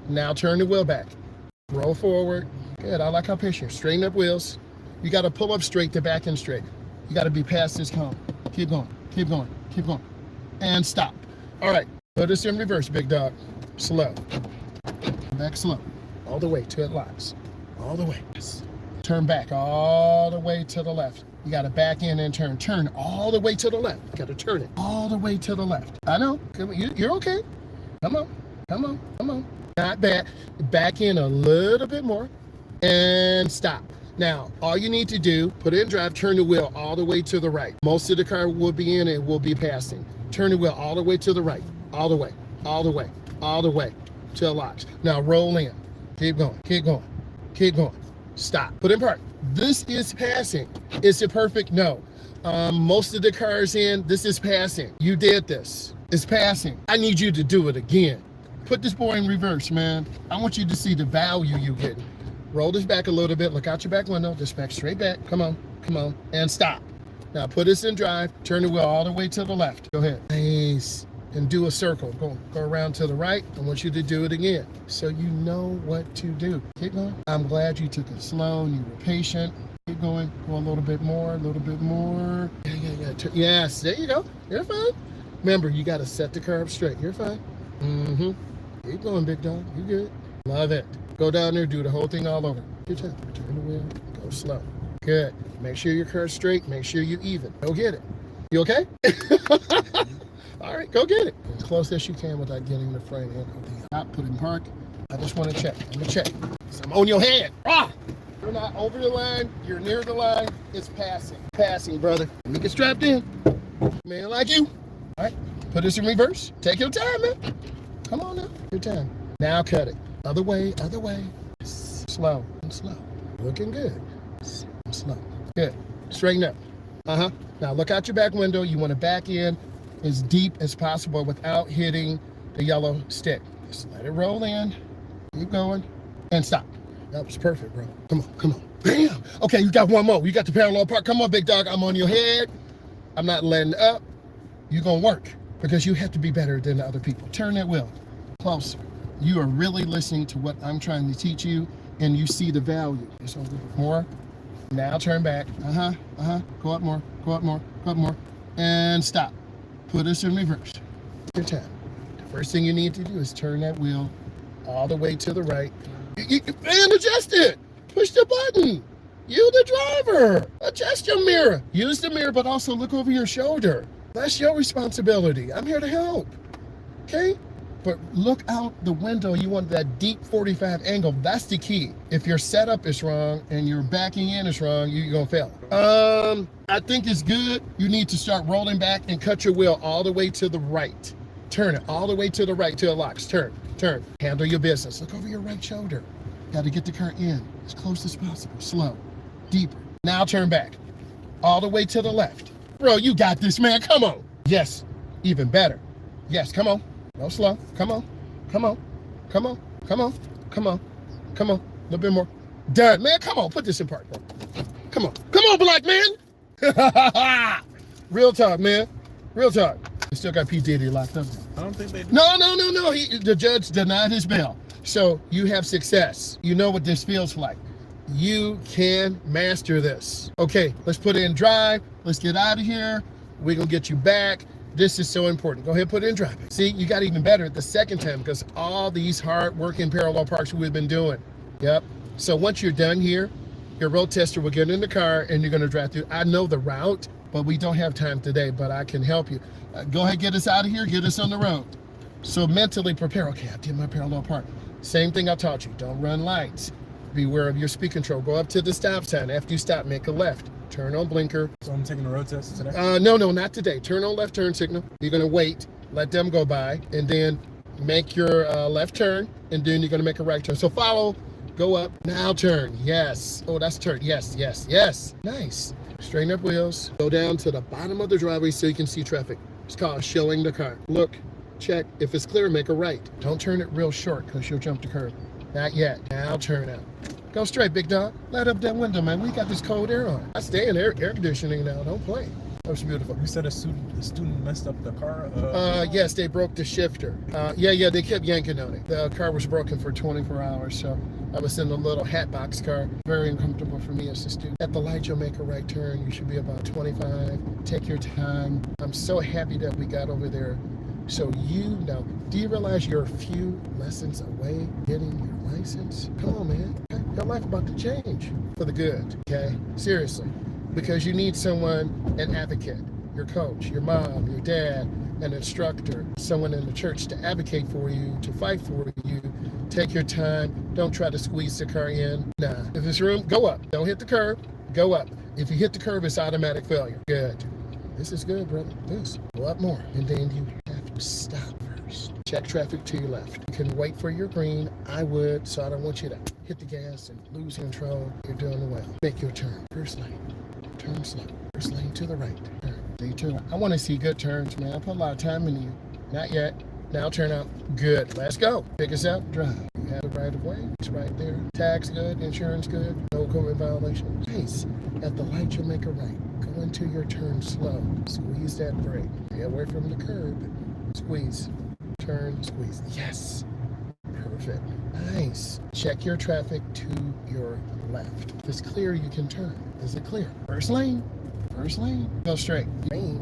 Now turn the wheel back. Roll forward. Good, I like how patient. Straighten up wheels. You gotta pull up straight to back end straight. You gotta be past this cone. Keep going, keep going, keep going. And stop. All right, put this in reverse, big dog. Slow. Back slow. All the way till it locks. All the way. Yes. Turn back all the way to the left. You gotta back in and turn. Turn all the way to the left. You gotta turn it all the way to the left. I know, you're okay. Come on, come on, come on. Not bad. Back in a little bit more and stop. Now, all you need to do, put it in drive, turn the wheel all the way to the right. Most of the car will be in and will be passing. Turn the wheel all the way to the right, all the way, all the way, all the way till it locks. Now roll in. Keep going, keep going, keep going. Stop. Put in park. This is passing. Is it perfect? No. Most of the cars in, this is passing. You did this. It's passing. I need you to do it again. Put this boy in reverse, man. I want you to see the value you're getting. Roll this back a little bit. Look out your back window. Just back straight back. Come on, come on, and stop. Now put this in drive. Turn the wheel all the way to the left. Go ahead. Nice. And do a circle. Go around to the right. I want you to do it again so you know what to do. Keep going. I'm glad you took it slow and you were patient. Keep going. Go a little bit more, a little bit more. Yeah. Yes, there you go. You're fine. Remember, you got to set the car up straight. You're fine. Mm-hmm. Keep going, big dog. You good. Love it. Go down there, do the whole thing all over. Your time. Turn the wheel. Go slow. Good. Make sure your car's straight. Make sure you're even. Go get it. You okay? All right, go get it. As close as you can without getting the front end of the top. Put in park. I just want to check. I'm going to check. So I'm on your head. Ah! You're not over the line. You're near the line. It's passing. Passing, brother. Let me get strapped in. Man like you. All right. Put this in reverse. Take your time, man. Come on now. Your time. Now cut it. Other way, other way. Slow and slow. Looking good. Slow. Good. Straighten up. Uh-huh. Now look out your back window. You want to back in as deep as possible without hitting the yellow stick. Just let it roll in. Keep going. And stop. That was perfect, bro. Come on, come on. Bam! Okay, you got one more. You got the parallel park. Come on, big dog. I'm on your head. I'm not letting up. You're going to work because you have to be better than the other people. Turn that wheel closer. You are really listening to what I'm trying to teach you, and you see the value. Just a little bit more. Now turn back. Go up more, go up more, go up more, and stop. Put this in reverse. Your time. The first thing you need to do is turn that wheel all the way to the right. And adjust it. Push the button. You the driver. Adjust your mirror. Use the mirror, but also look over your shoulder. That's your responsibility. I'm here to help. Okay? But look out the window. You want that deep 45 angle. That's the key. If your setup is wrong and your backing in is wrong, you're going to fail. I think it's good. You need to start rolling back and cut your wheel all the way to the right. Turn it all the way to the right till it locks. Turn. Handle your business. Look over your right shoulder. Got to get the car in as close as possible. Slow. Deeper. Now turn back. All the way to the left. Bro, you got this, man. Come on. Yes. Even better. Yes, come on. No slow. Come on. Come on. Come on. Come on. Come on. Come on. A little bit more. Done. Man, come on. Put this in park, bro. Come on. Come on, black man. Real talk, man. Real talk. You still got P. Diddy locked up. I don't think they do. No. The judge denied his bail. So you have success. You know what this feels like. You can master this. Okay, let's put it in drive. Let's get out of here. We're going to get you back. This is so important. Go ahead, put it in drive. See, you got even better the second time because all these hard working parallel parks we've been doing. Yep. So once you're done here, your road tester will get in the car and you're going to drive through. I know the route, but we don't have time today, but I can help you. Go ahead, get us out of here. Get us on the road. So mentally prepare. Okay, I did my parallel park. Same thing I taught you. Don't run lights. Beware of your speed control. Go up to the stop sign. After you stop, make a left. Turn on blinker. So I'm taking the road test today? No, not today. Turn on left turn signal. You're going to wait, let them go by, and then make your left turn, and then you're going to make a right turn. So follow, go up, now turn. Yes. Oh, that's turn. Yes. Nice. Straighten up wheels. Go down to the bottom of the driveway so you can see traffic. It's called showing the car. Look, check. If it's clear, make a right. Don't turn it real short because you'll jump the curb. Not yet. Now turn out. Go straight, big dog. Light up that window, man. We got this cold air on. I stay in air conditioning now. Don't play. That was beautiful. You said a student messed up the car? Yes, they broke the shifter. Yeah, they kept yanking on it. The car was broken for 24 hours, so I was in a little hatbox car. Very uncomfortable for me as a student. At the light, you'll make a right turn. You should be about 25. Take your time. I'm so happy that we got over there. So you know, do you realize you're a few lessons away getting your license? Come on, man. Okay? Your life about to change for the good, okay? Seriously. Because you need someone, an advocate, your coach, your mom, your dad, an instructor, someone in the church to advocate for you, to fight for you. Take your time. Don't try to squeeze the car in. Nah. If there's room, go up. Don't hit the curb. Go up. If you hit the curb, it's automatic failure. Good. This is good, brother. This. Go up more. And then you have to stop first. Check traffic to your left. You can wait for your green. I would, so I don't want you to hit the gas and lose control. You're doing well. Make your turn. First lane. Turn slow. First lane to the right. Turn. So you turn. I want to see good turns, man. I put a lot of time into you. Not yet. Now turn out. Good. Let's go. Pick us up. Drive. You have the right of way. It's right there. Tax good. Insurance good. No COVID violations. Pace. At the light, you'll make a right. Go into your turn slow. Squeeze that brake. Stay away from the curb. Squeeze. Turn. Squeeze. Yes. Perfect. Nice. Check your traffic to your left. If it's clear, you can turn. Is it clear? First lane. First lane. Go straight. Lane.